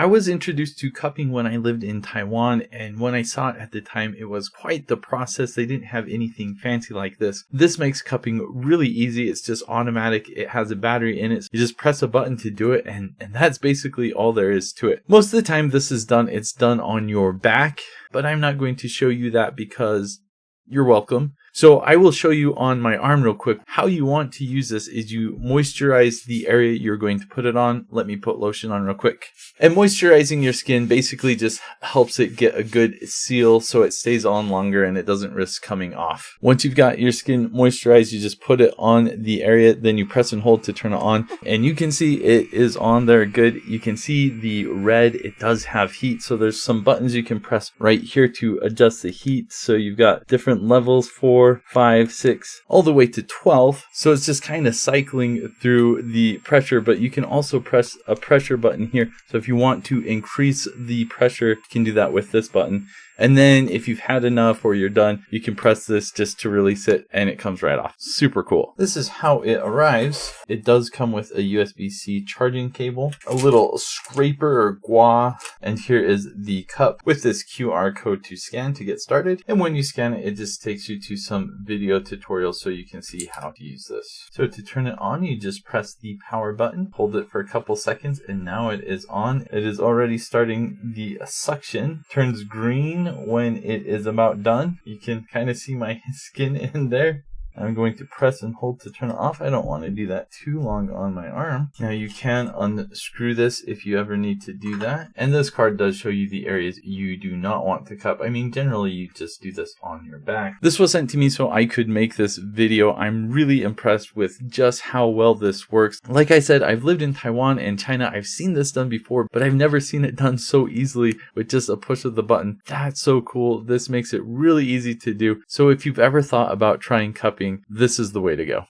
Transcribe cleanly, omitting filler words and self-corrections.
I was introduced to cupping when I lived in Taiwan, and when I saw it at the time, it was quite the process. They didn't have anything fancy like this. This makes cupping really easy. It's just automatic. It has a battery in it. So you just press a button to do it, and that's basically all there is to it. Most of the time this is done, it's done on your back, but I'm not going to show you that because you're welcome. So I will show you on my arm real quick. How you want to use this is you moisturize the area you're going to put it on. Let me put lotion on real quick. And moisturizing your skin basically just helps it get a good seal so it stays on longer and it doesn't risk coming off. Once you've got your skin moisturized, you just put it on the area, then you press and hold to turn it on. And you can see it is on there good. You can see the red, it does have heat. So there's some buttons you can press right here to adjust the heat. So you've got different levels, 4, 5, 6, all the way to 12. So it's just kind of cycling through the pressure, but you can also press a pressure button here. So if you want to increase the pressure, you can do that with this button. And then if you've had enough or you're done, you can press this just to release it and it comes right off. Super cool. This is how it arrives. It does come with a USB-C charging cable, a little scraper or gua, and here is the cup with this QR code to scan to get started. And when you scan it, it just takes you to some video tutorials so you can see how to use this. So to turn it on, you just press the power button, hold it for a couple seconds, and now it is on. It is already starting the suction, turns green when it is about done. You can kind of see my skin in there. I'm going to press and hold to turn it off. I don't want to do that too long on my arm. Now you can unscrew this if you ever need to do that. And this card does show you the areas you do not want to cup. I mean, generally you just do this on your back. This was sent to me so I could make this video. I'm really impressed with just how well this works. Like I said, I've lived in Taiwan and China. I've seen this done before, but I've never seen it done so easily with just a push of the button. That's so cool. This makes it really easy to do. So if you've ever thought about trying cupping, this is the way to go.